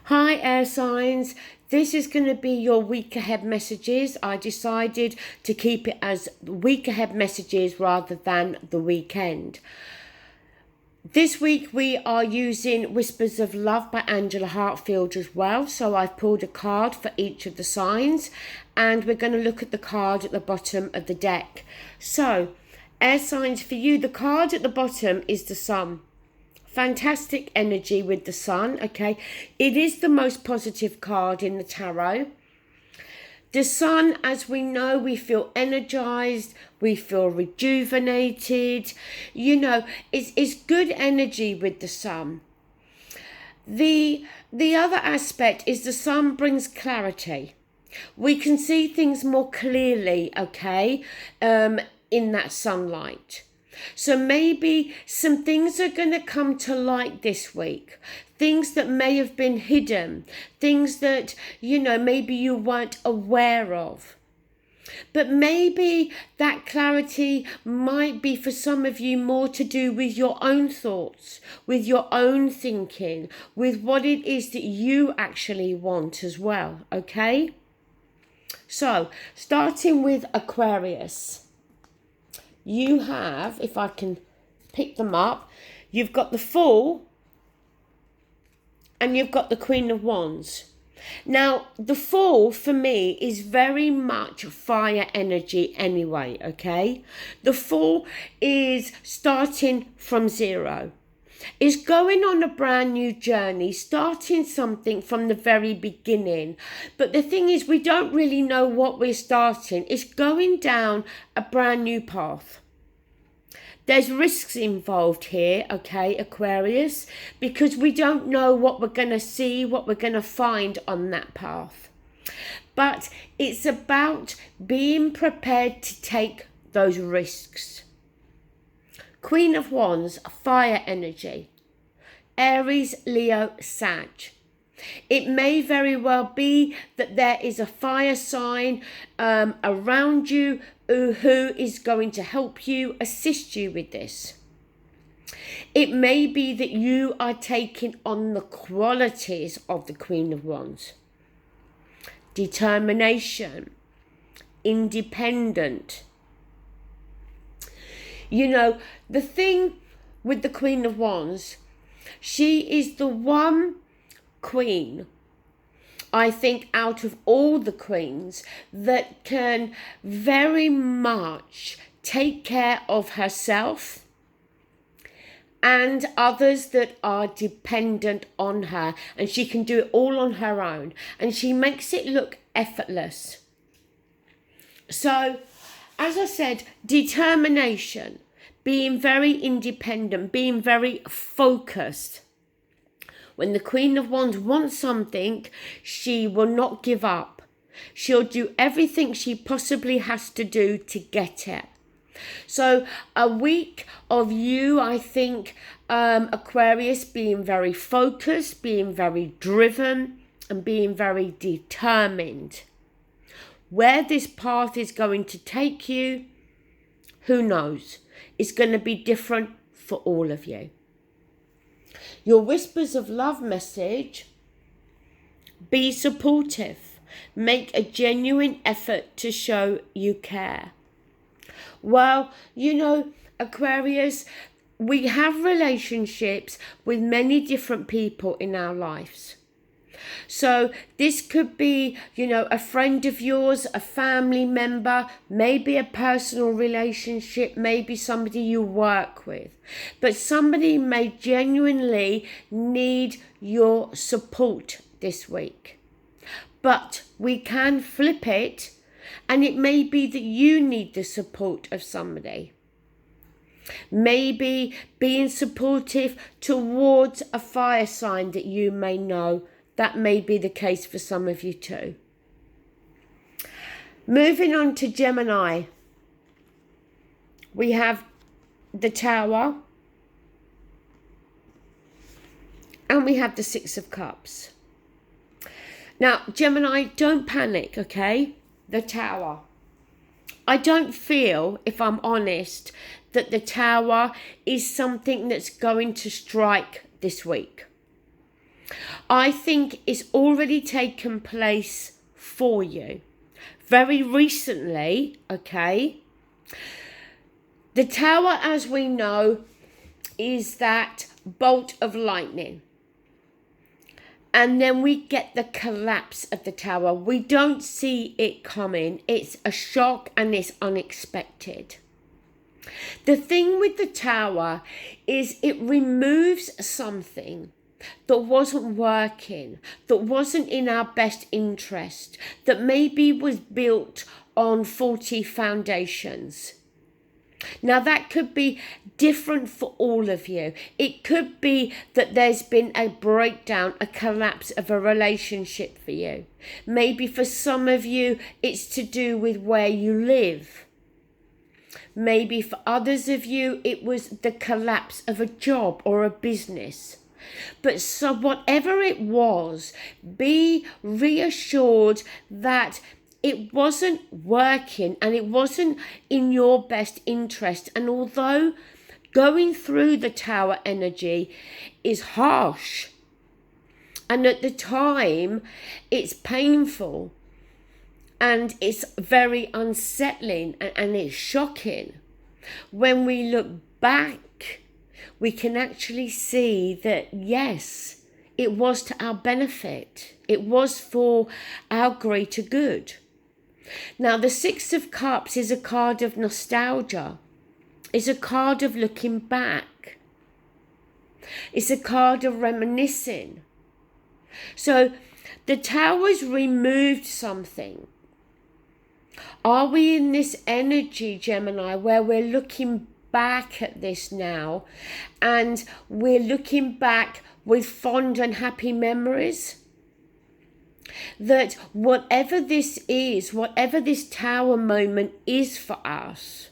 Hi air signs, this is going to be your week ahead messages. I decided to keep it as week ahead messages rather than the weekend. This week we are using Whispers of Love by Angela Hartfield as well. So I've pulled a card for each of the signs and we're going to look at the card at the bottom of the deck. So air signs, for you, the card at the bottom is the Sun. Fantastic energy with the Sun, okay? It is the most positive card in the tarot. The Sun, as we know, we feel energized, we feel rejuvenated. You know, it's good energy with the Sun. The other aspect is the Sun brings clarity. We can see things more clearly, okay, in that sunlight. So maybe some things are going to come to light this week. Things that may have been hidden. Things that, you know, maybe you weren't aware of. But maybe that clarity might be for some of you more to do with your own thoughts, with your own thinking, with what it is that you actually want as well, okay? So, starting with Aquarius. You have, if I can pick them up, you've got the Fool and you've got the Queen of Wands. Now, the Fool for me is very much fire energy anyway, okay? The Fool is starting from zero. Is going on a brand new journey, starting something from the very beginning. But the thing is, we don't really know what we're starting. It's going down a brand new path. There's risks involved here, okay, Aquarius, because we don't know what we're going to see, what we're going to find on that path. But it's about being prepared to take those risks. Queen of Wands, fire energy. Aries, Leo, Sag. It may very well be that there is a fire sign around you who is going to help you, assist you with this. It may be that you are taking on the qualities of the Queen of Wands. Determination, independent. You know, the thing with the Queen of Wands, she is the one queen, I think, out of all the queens that can very much take care of herself and others that are dependent on her, and she can do it all on her own, and she makes it look effortless. So, as I said, determination, being very independent, being very focused. When the Queen of Wands wants something, she will not give up. She'll do everything she possibly has to do to get it. So a week of you, I think, Aquarius, being very focused, being very driven, and being very determined. Where this path is going to take you, who knows? It's going to be different for all of you. Your Whispers of Love message, be supportive. Make a genuine effort to show you care. Well, you know, Aquarius, we have relationships with many different people in our lives. So this could be, you know, a friend of yours, a family member, maybe a personal relationship, maybe somebody you work with. But somebody may genuinely need your support this week. But we can flip it, and it may be that you need the support of somebody. Maybe being supportive towards a fire sign that you may know. That may be the case for some of you too. Moving on to Gemini. We have the Tower. And we have the Six of Cups. Now, Gemini, don't panic, okay? The Tower. I don't feel, if I'm honest, that the Tower is something that's going to strike this week. I think it's already taken place for you. Very recently, okay? The Tower, as we know, is that bolt of lightning. And then we get the collapse of the Tower. We don't see it coming. It's a shock and it's unexpected. The thing with the Tower is it removes something that wasn't working, that wasn't in our best interest, that maybe was built on faulty foundations. Now that could be different for all of you. It could be that there's been a breakdown, a collapse of a relationship for you. Maybe for some of you, it's to do with where you live. Maybe for others of you, it was the collapse of a job or a business. But so whatever it was, be reassured that it wasn't working and it wasn't in your best interest. And although going through the Tower energy is harsh, and at the time it's painful and it's very unsettling and it's shocking, when we look back, we can actually see that, yes, it was to our benefit. It was for our greater good. Now, the Six of Cups is a card of nostalgia. It's a card of looking back. It's a card of reminiscing. So, the Tower's removed something. Are we in this energy, Gemini, where we're looking back at this now and we're looking back with fond and happy memories? That whatever this is, whatever this Tower moment is for us,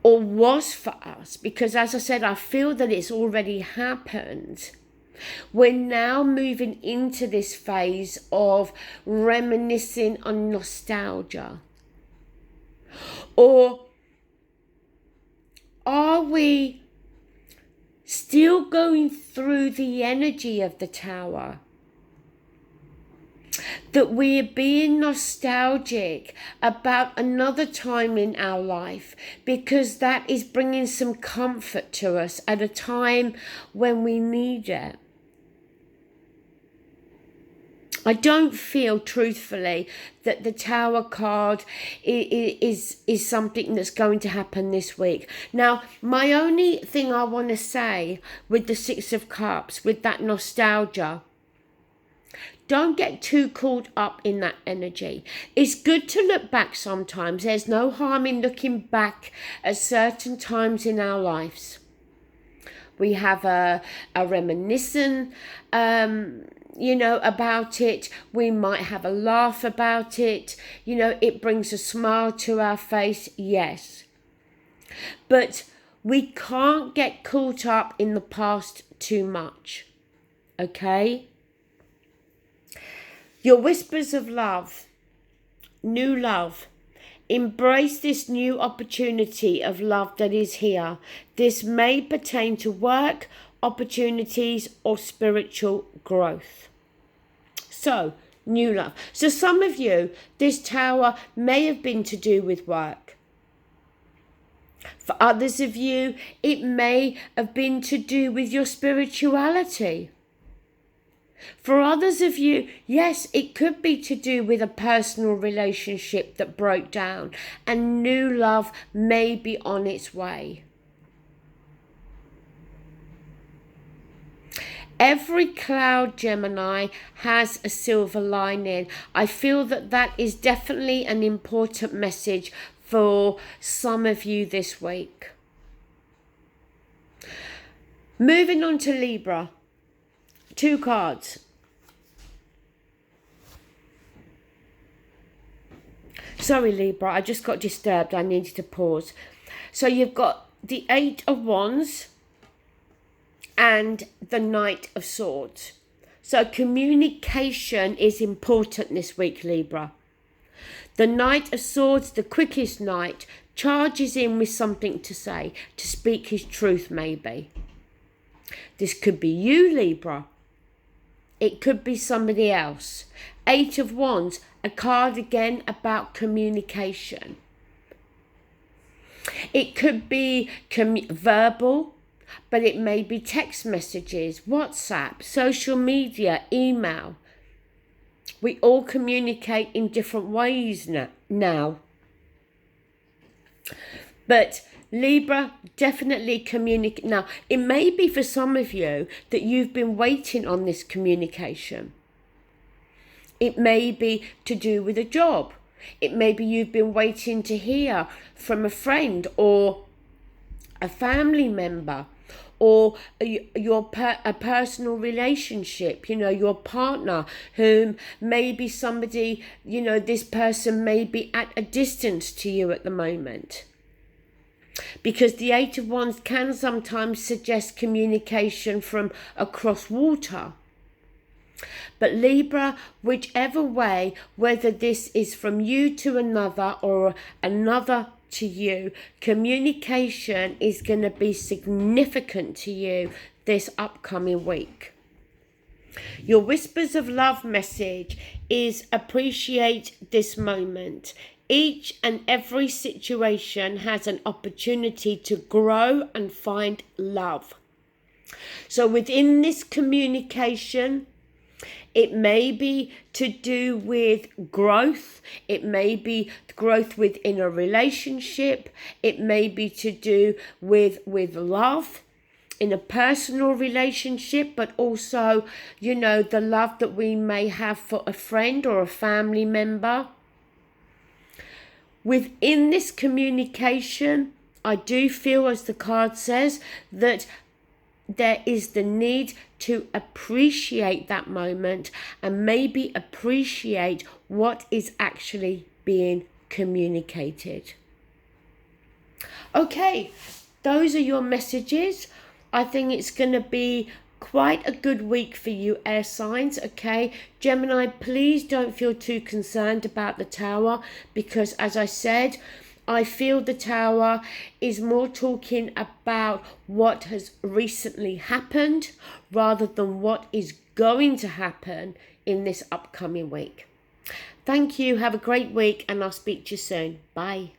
or was for us, because as I said, I feel that it's already happened. We're now moving into this phase of reminiscing on nostalgia. Or are we still going through the energy of the Tower? That we're being nostalgic about another time in our life because that is bringing some comfort to us at a time when we need it. I don't feel, truthfully, that the Tower card is something that's going to happen this week. Now, my only thing I want to say with the Six of Cups, with that nostalgia, don't get too caught up in that energy. It's good to look back sometimes. There's no harm in looking back at certain times in our lives. We have a reminiscence, about it. We might have a laugh about it. It brings a smile to our face, yes. But we can't get caught up in the past too much, okay? Your whispers of love, new love. Embrace this new opportunity of love that is here. This may pertain to work, opportunities, or spiritual growth. So, new love. So some of you, this Tower may have been to do with work. For others of you, it may have been to do with your spirituality. For others of you, yes, it could be to do with a personal relationship that broke down and new love may be on its way. Every cloud, Gemini, has a silver lining. I feel that that is definitely an important message for some of you this week. Moving on to Libra. 2 cards. Sorry, Libra, I just got disturbed. I needed to pause. So you've got the 8 of Wands and the Knight of Swords. So communication is important this week, Libra. The Knight of Swords, the quickest knight, charges in with something to say, to speak his truth maybe. This could be you, Libra. It could be somebody else. 8 of Wands, a card again about communication. It could be verbal, but it may be text messages, WhatsApp, social media, email. We all communicate in different ways now. But Libra, definitely communicate. Now, it may be for some of you that you've been waiting on this communication. It may be to do with a job. It may be you've been waiting to hear from a friend or a family member, or a personal relationship, your partner, whom maybe somebody, this person may be at a distance to you at the moment. Because the 8 of Wands can sometimes suggest communication from across water. But Libra, whichever way, whether this is from you to another or another to you, communication is going to be significant to you this upcoming week. Your whispers of love message is appreciate this moment. Each and every situation has an opportunity to grow and find love. So within this communication, it may be to do with growth. It may be growth within a relationship. It may be to do with love in a personal relationship, but also, the love that we may have for a friend or a family member. Within this communication, I do feel, as the card says, that there is the need to appreciate that moment and maybe appreciate what is actually being communicated. Okay, those are your messages. I think it's going to be quite a good week for you, air signs. Okay, Gemini, please don't feel too concerned about the Tower, because as I said, I feel the Tower is more talking about what has recently happened rather than what is going to happen in this upcoming week. Thank you. Have a great week, and I'll speak to you soon. Bye.